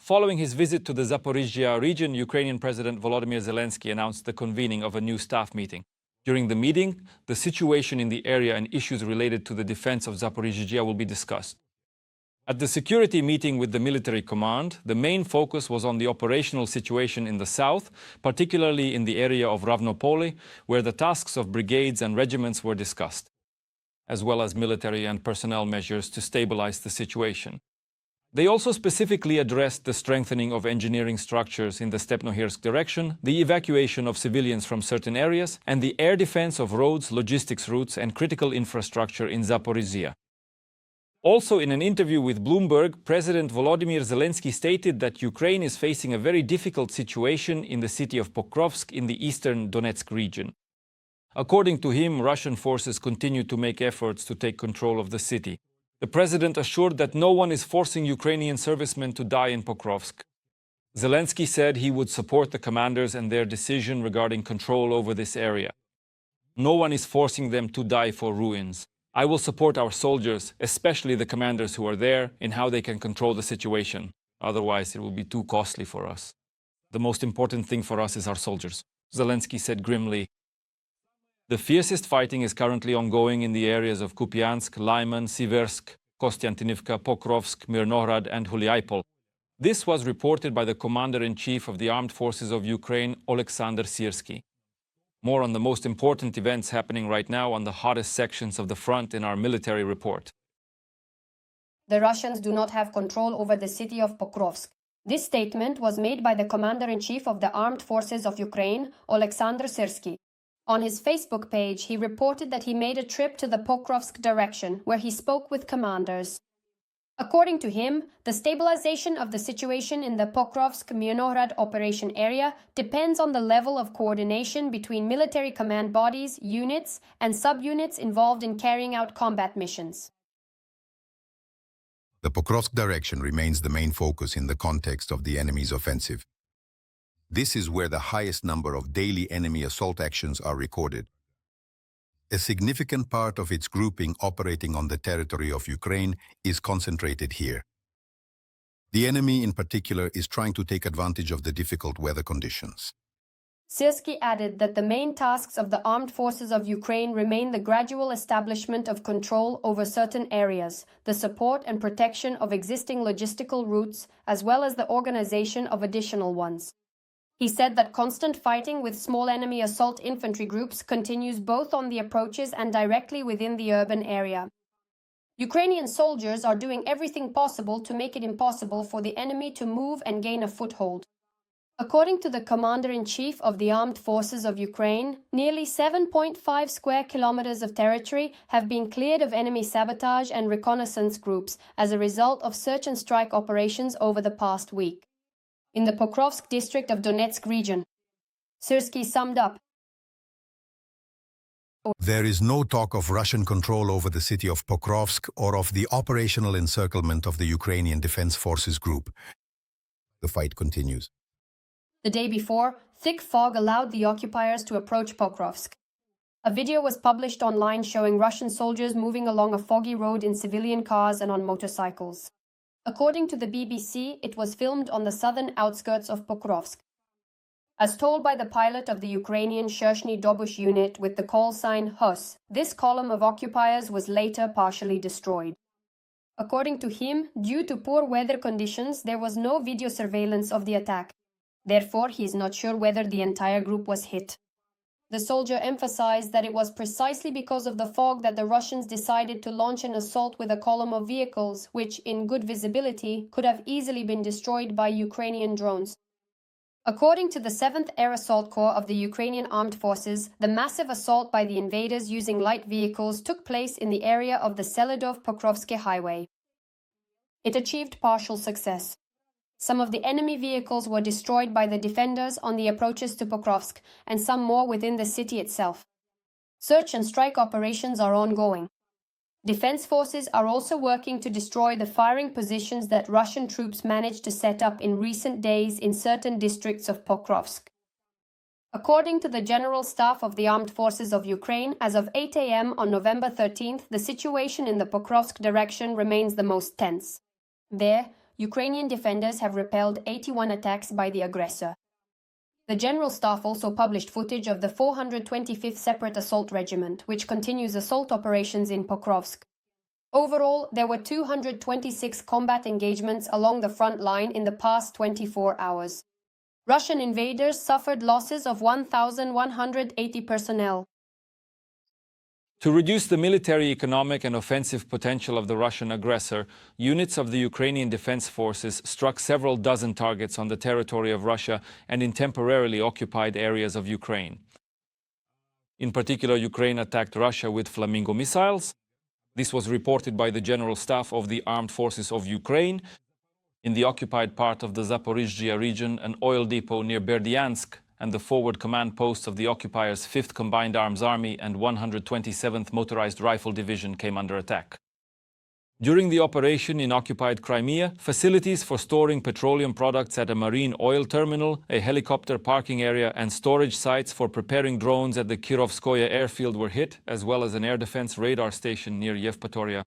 Following his visit to the Zaporizhzhia region, Ukrainian President Volodymyr Zelenskyy announced the convening of a new staff meeting. During the meeting, the situation in the area and issues related to the defense of Zaporizhzhia will be discussed. At the security meeting with the military command, the main focus was on the operational situation in the south, particularly in the area of Ravnopoli, where the tasks of brigades and regiments were discussed, as well as military and personnel measures to stabilize the situation. They also specifically addressed the strengthening of engineering structures in the Stepnohirsk direction, the evacuation of civilians from certain areas, and the air defense of roads, logistics routes, and critical infrastructure in Zaporizhzhia. Also, in an interview with Bloomberg, President Volodymyr Zelenskyy stated that Ukraine is facing a very difficult situation in the city of Pokrovsk in the eastern Donetsk region. According to him, Russian forces continue to make efforts to take control of the city. The president assured that no one is forcing Ukrainian servicemen to die in Pokrovsk. Zelenskyy said he would support the commanders and their decision regarding control over this area. No one is forcing them to die for ruins. I will support our soldiers, especially the commanders who are there, in how they can control the situation. Otherwise, it will be too costly for us. The most important thing for us is our soldiers, Zelenskyy said grimly. The fiercest fighting is currently ongoing in the areas of Kupiansk, Lyman, Siversk, Kostiantynivka, Pokrovsk, Mirnohrad, and Huliaipol. This was reported by the Commander-in-Chief of the Armed Forces of Ukraine, Oleksandr Syrskyi. More on the most important events happening right now on the hottest sections of the front in our military report. The Russians do not have control over the city of Pokrovsk. This statement was made by the Commander-in-Chief of the Armed Forces of Ukraine, Oleksandr Syrskyi. On his Facebook page, he reported that he made a trip to the Pokrovsk direction, where he spoke with commanders. According to him, the stabilization of the situation in the Pokrovsk-Mirnohrad operation area depends on the level of coordination between military command bodies, units, and subunits involved in carrying out combat missions. The Pokrovsk direction remains the main focus in the context of the enemy's offensive. This is where the highest number of daily enemy assault actions are recorded. A significant part of its grouping operating on the territory of Ukraine is concentrated here. The enemy in particular is trying to take advantage of the difficult weather conditions. Syrskyi added that the main tasks of the armed forces of Ukraine remain the gradual establishment of control over certain areas, the support and protection of existing logistical routes, as well as the organization of additional ones. He said that constant fighting with small enemy assault infantry groups continues both on the approaches and directly within the urban area. Ukrainian soldiers are doing everything possible to make it impossible for the enemy to move and gain a foothold. According to the Commander-in-Chief of the Armed Forces of Ukraine, nearly 7.5 square kilometers of territory have been cleared of enemy sabotage and reconnaissance groups as a result of search and strike operations over the past week. In the Pokrovsk district of Donetsk region, Syrskyi summed up. There is no talk of Russian control over the city of Pokrovsk or of the operational encirclement of the Ukrainian Defense Forces group. The fight continues. The day before, thick fog allowed the occupiers to approach Pokrovsk. A video was published online showing Russian soldiers moving along a foggy road in civilian cars and on motorcycles. According to the BBC, it was filmed on the southern outskirts of Pokrovsk. As told by the pilot of the Ukrainian Shershny Dobush unit with the call sign HUS, this column of occupiers was later partially destroyed. According to him, due to poor weather conditions, there was no video surveillance of the attack. Therefore, he is not sure whether the entire group was hit. The soldier emphasized that it was precisely because of the fog that the Russians decided to launch an assault with a column of vehicles, which, in good visibility, could have easily been destroyed by Ukrainian drones. According to the 7th Air Assault Corps of the Ukrainian Armed Forces, the massive assault by the invaders using light vehicles took place in the area of the Seledov-Pokrovsky highway. It achieved partial success. Some of the enemy vehicles were destroyed by the defenders on the approaches to Pokrovsk, and some more within the city itself. Search and strike operations are ongoing. Defense forces are also working to destroy the firing positions that Russian troops managed to set up in recent days in certain districts of Pokrovsk. According to the General Staff of the Armed Forces of Ukraine, as of 8 a.m. on November 13th, the situation in the Pokrovsk direction remains the most tense. There, Ukrainian defenders have repelled 81 attacks by the aggressor. The General Staff also published footage of the 425th Separate Assault Regiment, which continues assault operations in Pokrovsk. Overall, there were 226 combat engagements along the front line in the past 24 hours. Russian invaders suffered losses of 1,180 personnel. To reduce the military, economic and offensive potential of the Russian aggressor, units of the Ukrainian Defense Forces struck several dozen targets on the territory of Russia and in temporarily occupied areas of Ukraine. In particular, Ukraine attacked Russia with Flamingo missiles. This was reported by the General Staff of the Armed Forces of Ukraine. In the occupied part of the Zaporizhzhia region, an oil depot near Berdyansk and the forward command posts of the occupiers' 5th Combined Arms Army and 127th Motorized Rifle Division came under attack. During the operation in occupied Crimea, facilities for storing petroleum products at a marine oil terminal, a helicopter parking area, and storage sites for preparing drones at the Kirovskoye airfield were hit, as well as an air defense radar station near Yevpatoria.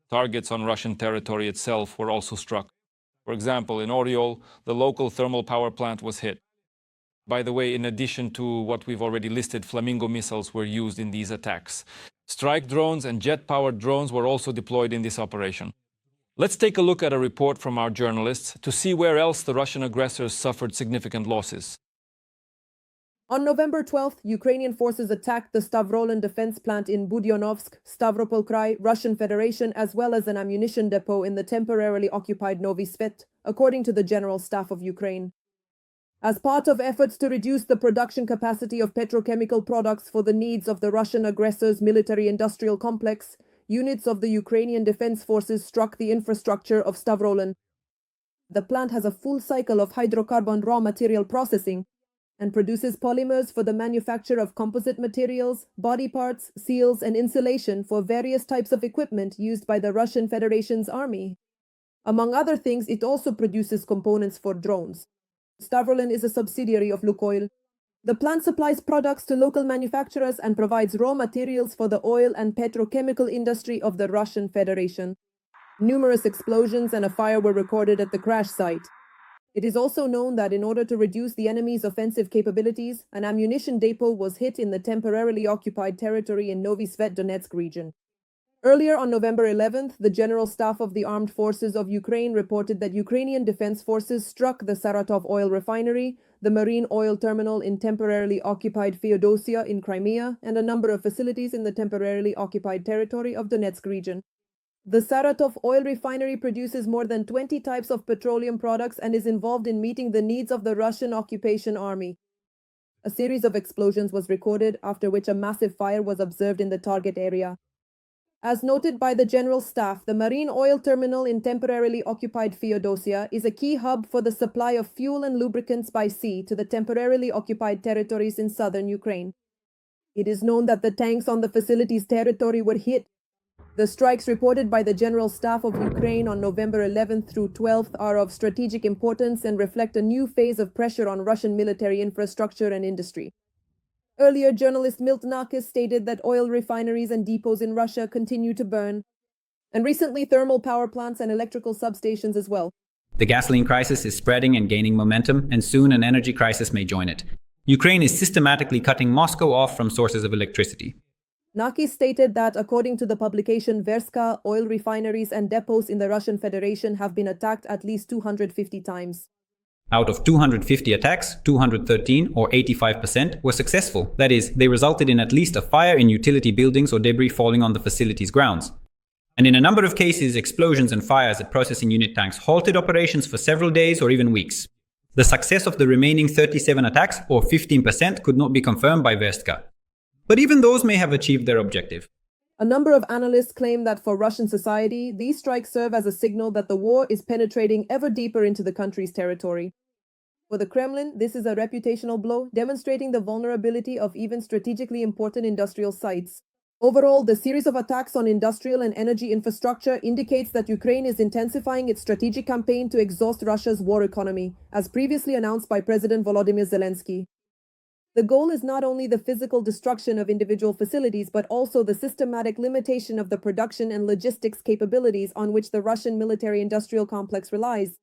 Targets on Russian territory itself were also struck. For example, in Oriol, the local thermal power plant was hit. By the way, in addition to what we've already listed, Flamingo missiles were used in these attacks. Strike drones and jet-powered drones were also deployed in this operation. Let's take a look at a report from our journalists to see where else the Russian aggressors suffered significant losses. On November 12th, Ukrainian forces attacked the Stavrolen defense plant in Budyonovsk, Stavropol Krai, Russian Federation, as well as an ammunition depot in the temporarily occupied Novi Svet, according to the General Staff of Ukraine. As part of efforts to reduce the production capacity of petrochemical products for the needs of the Russian aggressor's military-industrial complex, units of the Ukrainian Defense Forces struck the infrastructure of Stavrolen. The plant has a full cycle of hydrocarbon raw material processing and produces polymers for the manufacture of composite materials, body parts, seals, and insulation for various types of equipment used by the Russian Federation's army. Among other things, it also produces components for drones. Stavrolen is a subsidiary of Lukoil. The plant supplies products to local manufacturers and provides raw materials for the oil and petrochemical industry of the Russian Federation. Numerous explosions and a fire were recorded at the crash site. It is also known that in order to reduce the enemy's offensive capabilities, an ammunition depot was hit in the temporarily occupied territory in Novi Svet Donetsk region. Earlier on November 11th, the General Staff of the Armed Forces of Ukraine reported that Ukrainian Defense Forces struck the Saratov oil refinery, the marine oil terminal in temporarily occupied Feodosia in Crimea, and a number of facilities in the temporarily occupied territory of Donetsk region. The Saratov oil refinery produces more than 20 types of petroleum products and is involved in meeting the needs of the Russian occupation army. A series of explosions was recorded, after which a massive fire was observed in the target area. As noted by the General Staff, the marine oil terminal in temporarily occupied Feodosia is a key hub for the supply of fuel and lubricants by sea to the temporarily occupied territories in southern Ukraine. It is known that the tanks on the facility's territory were hit. The strikes reported by the General Staff of Ukraine on November 11th through 12th are of strategic importance and reflect a new phase of pressure on Russian military infrastructure and industry. Earlier, journalist Milt Narkis stated that oil refineries and depots in Russia continue to burn, and recently thermal power plants and electrical substations as well. The gasoline crisis is spreading and gaining momentum, and soon an energy crisis may join it. Ukraine is systematically cutting Moscow off from sources of electricity. Narkis stated that, according to the publication Verska, oil refineries and depots in the Russian Federation have been attacked at least 250 times. Out of 250 attacks, 213, or 85%, were successful. That is, they resulted in at least a fire in utility buildings or debris falling on the facility's grounds. And in a number of cases, explosions and fires at processing unit tanks halted operations for several days or even weeks. The success of the remaining 37 attacks, or 15%, could not be confirmed by Verska. But even those may have achieved their objective. A number of analysts claim that for Russian society, these strikes serve as a signal that the war is penetrating ever deeper into the country's territory. For the Kremlin, this is a reputational blow, demonstrating the vulnerability of even strategically important industrial sites. Overall, the series of attacks on industrial and energy infrastructure indicates that Ukraine is intensifying its strategic campaign to exhaust Russia's war economy, as previously announced by President Volodymyr Zelenskyy. The goal is not only the physical destruction of individual facilities, but also the systematic limitation of the production and logistics capabilities on which the Russian military-industrial complex relies.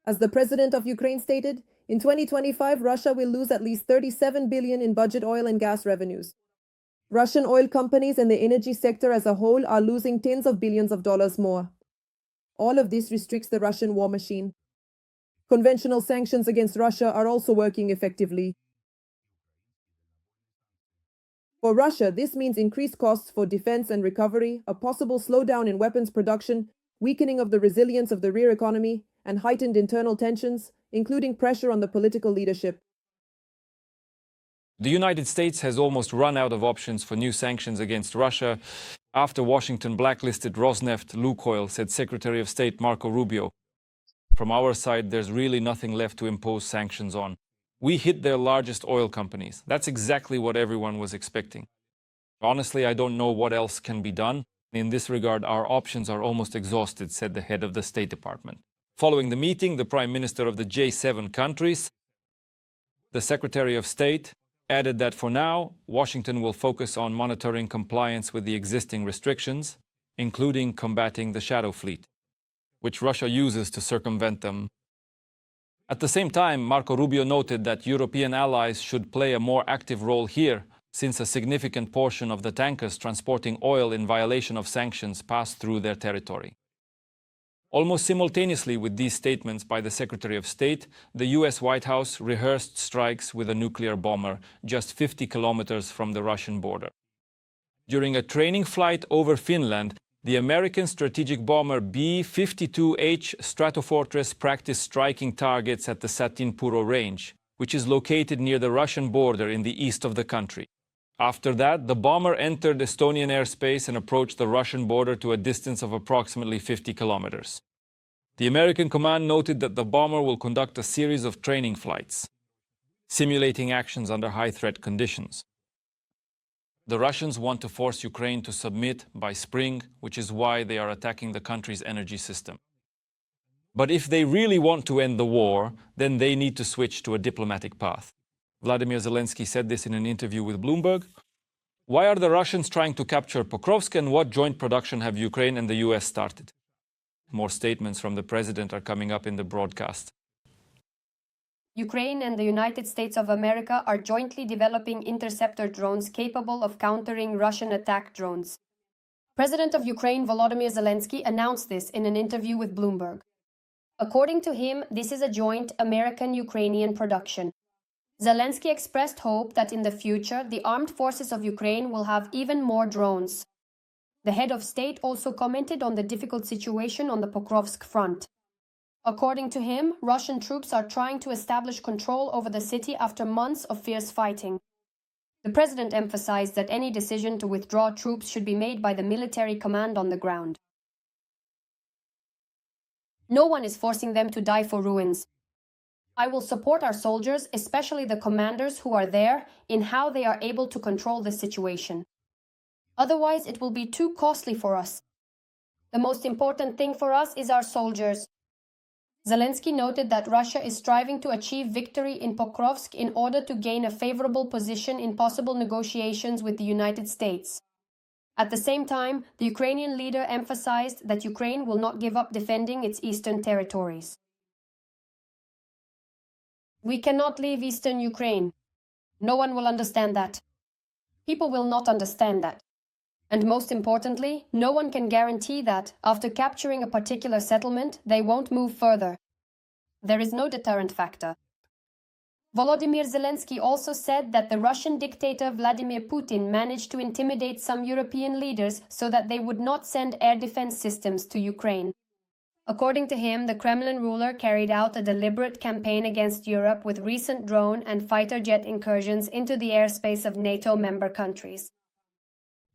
As the president of Ukraine stated, in 2025, Russia will lose at least 37 billion in budget oil and gas revenues. Russian oil companies and the energy sector as a whole are losing tens of billions of dollars more. All of this restricts the Russian war machine. Conventional sanctions against Russia are also working effectively. For Russia, this means increased costs for defense and recovery, a possible slowdown in weapons production, weakening of the resilience of the rear economy, and heightened internal tensions, including pressure on the political leadership. The United States has almost run out of options for new sanctions against Russia after Washington blacklisted Rosneft Lukoil, said Secretary of State Marco Rubio. From our side, there's really nothing left to impose sanctions on. We hit their largest oil companies. That's exactly what everyone was expecting. Honestly, I don't know what else can be done. In this regard, our options are almost exhausted, said the head of the State Department. Following the meeting, the Prime Minister of the J7 countries, the Secretary of State, added that for now, Washington will focus on monitoring compliance with the existing restrictions, including combating the shadow fleet, which Russia uses to circumvent them. At the same time, Marco Rubio noted that European allies should play a more active role here, since a significant portion of the tankers transporting oil in violation of sanctions pass through their territory. Almost simultaneously with these statements by the Secretary of State, the US White House rehearsed strikes with a nuclear bomber just 50 kilometers from the Russian border. During a training flight over Finland, the American strategic bomber B-52H Stratofortress practiced striking targets at the Satinpuro range, which is located near the Russian border in the east of the country. After that, the bomber entered Estonian airspace and approached the Russian border to a distance of approximately 50 kilometers. The American command noted that the bomber will conduct a series of training flights, simulating actions under high-threat conditions. The Russians want to force Ukraine to submit by spring, which is why they are attacking the country's energy system. But if they really want to end the war, then they need to switch to a diplomatic path. Volodymyr Zelenskyy said this in an interview with Bloomberg. Why are the Russians trying to capture Pokrovsk, and what joint production have Ukraine and the US started? More statements from the president are coming up in the broadcast. Ukraine and the United States of America are jointly developing interceptor drones capable of countering Russian attack drones. President of Ukraine Volodymyr Zelenskyy announced this in an interview with Bloomberg. According to him, this is a joint American-Ukrainian production. Zelenskyy expressed hope that in the future, the armed forces of Ukraine will have even more drones. The head of state also commented on the difficult situation on the Pokrovsk front. According to him, Russian troops are trying to establish control over the city after months of fierce fighting. The president emphasized that any decision to withdraw troops should be made by the military command on the ground. No one is forcing them to die for ruins. I will support our soldiers, especially the commanders who are there, in how they are able to control the situation. Otherwise, it will be too costly for us. The most important thing for us is our soldiers. Zelenskyy noted that Russia is striving to achieve victory in Pokrovsk in order to gain a favorable position in possible negotiations with the United States. At the same time, the Ukrainian leader emphasized that Ukraine will not give up defending its eastern territories. We cannot leave eastern Ukraine. No one will understand that. People will not understand that. And most importantly, no one can guarantee that, after capturing a particular settlement, they won't move further. There is no deterrent factor. Volodymyr Zelenskyy also said that the Russian dictator Vladimir Putin managed to intimidate some European leaders so that they would not send air defense systems to Ukraine. According to him, the Kremlin ruler carried out a deliberate campaign against Europe with recent drone and fighter jet incursions into the airspace of NATO member countries.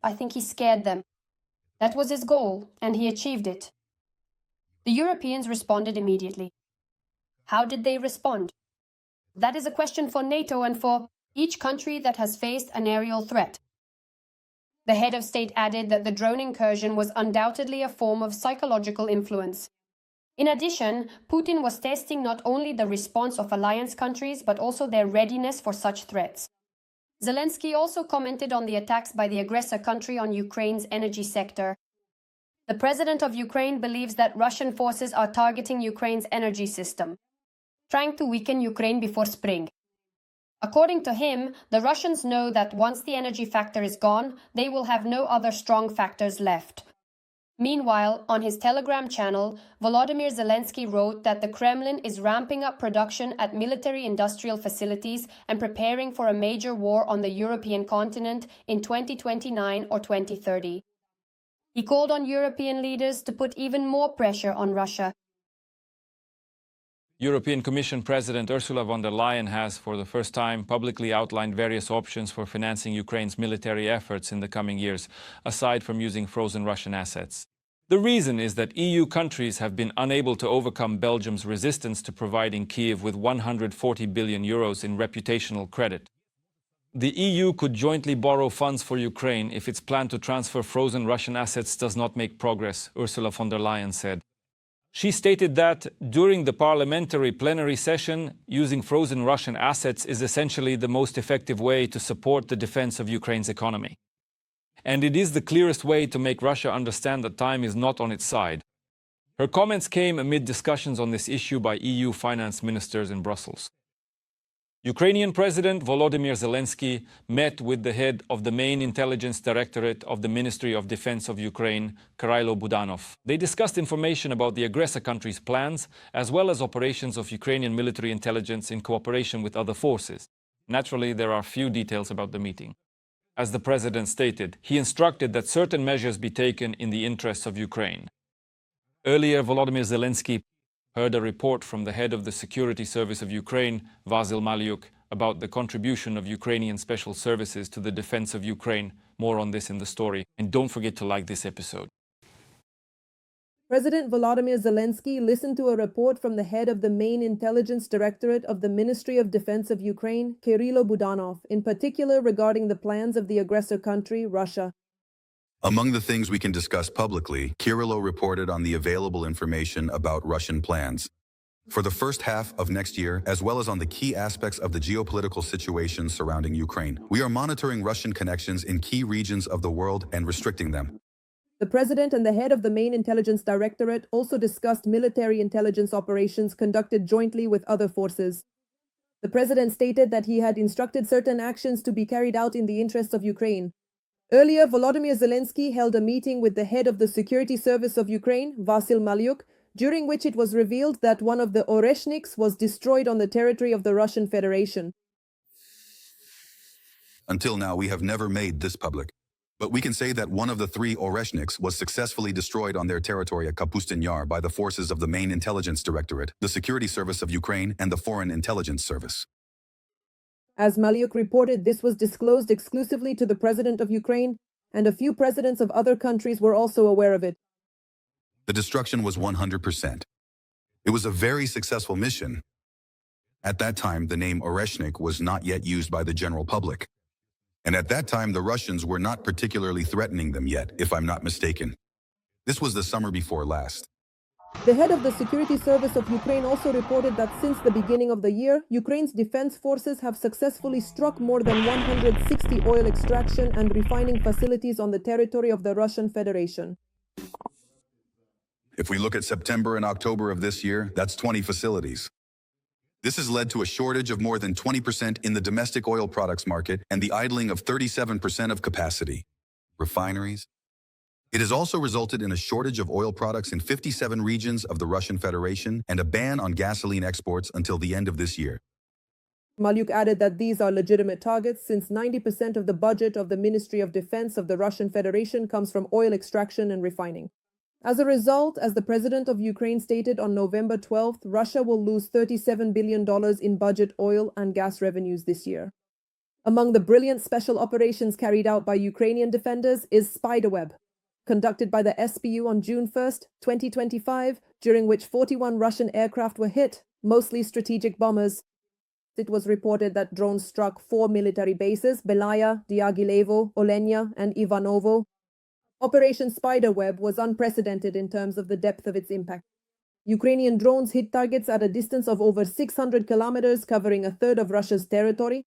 I think he scared them. That was his goal, and he achieved it. The Europeans responded immediately. How did they respond? That is a question for NATO and for each country that has faced an aerial threat. The head of state added that the drone incursion was undoubtedly a form of psychological influence. In addition, Putin was testing not only the response of alliance countries but also their readiness for such threats. Zelensky also commented on the attacks by the aggressor country on Ukraine's energy sector. The president of Ukraine believes that Russian forces are targeting Ukraine's energy system, trying to weaken Ukraine before spring. According to him, the Russians know that once the energy factor is gone, they will have no other strong factors left. Meanwhile, on his Telegram channel, Volodymyr Zelenskyy wrote that the Kremlin is ramping up production at military-industrial facilities and preparing for a major war on the European continent in 2029 or 2030. He called on European leaders to put even more pressure on Russia. European Commission President Ursula von der Leyen has, for the first time, publicly outlined various options for financing Ukraine's military efforts in the coming years, aside from using frozen Russian assets. The reason is that EU countries have been unable to overcome Belgium's resistance to providing Kyiv with 140 billion euros in reputational credit. The EU could jointly borrow funds for Ukraine if its plan to transfer frozen Russian assets does not make progress, Ursula von der Leyen said. She stated that, during the parliamentary plenary session, using frozen Russian assets is essentially the most effective way to support the defense of Ukraine's economy. And it is the clearest way to make Russia understand that time is not on its side. Her comments came amid discussions on this issue by EU finance ministers in Brussels. Ukrainian President Volodymyr Zelenskyy met with the head of the main intelligence directorate of the Ministry of Defense of Ukraine, Kyrylo Budanov. They discussed information about the aggressor country's plans, as well as operations of Ukrainian military intelligence in cooperation with other forces. Naturally, there are few details about the meeting. As the president stated, he instructed that certain measures be taken in the interests of Ukraine. Earlier, Volodymyr Zelenskyy heard a report from the head of the Security Service of Ukraine, Vasyl Malyuk, about the contribution of Ukrainian special services to the defense of Ukraine. More on this in the story. And don't forget to like this episode. President Volodymyr Zelenskyy listened to a report from the head of the main intelligence directorate of the Ministry of Defense of Ukraine, Kyrylo Budanov, in particular regarding the plans of the aggressor country, Russia. Among the things we can discuss publicly, Kyrylo reported on the available information about Russian plans for the first half of next year, as well as on the key aspects of the geopolitical situation surrounding Ukraine. We are monitoring Russian connections in key regions of the world and restricting them. The president and the head of the main intelligence directorate also discussed military intelligence operations conducted jointly with other forces. The president stated that he had instructed certain actions to be carried out in the interests of Ukraine. Earlier, Volodymyr Zelenskyy held a meeting with the head of the Security Service of Ukraine, Vasyl Malyuk, during which it was revealed that one of the Oreshniks was destroyed on the territory of the Russian Federation. Until now, we have never made this public. But we can say that one of the 3 Oreshniks was successfully destroyed on their territory at Kapustin Yar by the forces of the main intelligence directorate, the Security Service of Ukraine, and the Foreign Intelligence Service. As Malyuk reported, this was disclosed exclusively to the president of Ukraine, and a few presidents of other countries were also aware of it. The destruction was 100%. It was a very successful mission. At that time, the name Oreshnik was not yet used by the general public. And at that time, the Russians were not particularly threatening them yet, if I'm not mistaken. This was the summer before last. The head of the Security Service of Ukraine also reported that since the beginning of the year, Ukraine's defense forces have successfully struck more than 160 oil extraction and refining facilities on the territory of the Russian Federation. If we look at September and October of this year, that's 20 facilities. This has led to a shortage of more than 20% in the domestic oil products market and the idling of 37% of capacity. Refineries. It has also resulted in a shortage of oil products in 57 regions of the Russian Federation and a ban on gasoline exports until the end of this year. Malyuk added that these are legitimate targets since 90% of the budget of the Ministry of Defense of the Russian Federation comes from oil extraction and refining. As a result, as the president of Ukraine stated on November 12th, Russia will lose $37 billion in budget oil and gas revenues this year. Among the brilliant special operations carried out by Ukrainian defenders is Spiderweb, conducted by the SBU on June 1st, 2025, during which 41 Russian aircraft were hit, mostly strategic bombers. It was reported that drones struck 4 military bases, Belaya, Diaghilevo, Olenia, and Ivanovo. Operation Spiderweb was unprecedented in terms of the depth of its impact. Ukrainian drones hit targets at a distance of over 600 kilometers, covering a third of Russia's territory.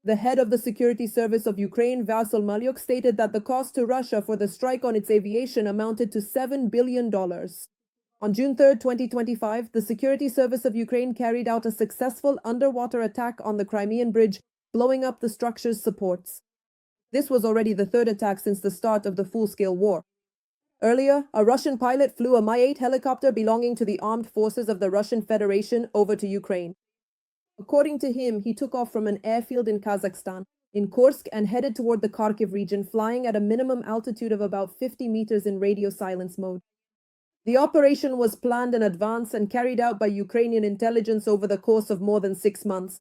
The head of the Security Service of Ukraine, Vasyl Malyuk, stated that the cost to Russia for the strike on its aviation amounted to $7 billion. On June 3, 2025, the Security Service of Ukraine carried out a successful underwater attack on the Crimean Bridge, blowing up the structure's supports. This was already the third attack since the start of the full-scale war. Earlier, a Russian pilot flew a Mi-8 helicopter belonging to the armed forces of the Russian Federation over to Ukraine. According to him, he took off from an airfield in Kazakhstan, in Kursk, and headed toward the Kharkiv region, flying at a minimum altitude of about 50 meters in radio silence mode. The operation was planned in advance and carried out by Ukrainian intelligence over the course of more than 6 months.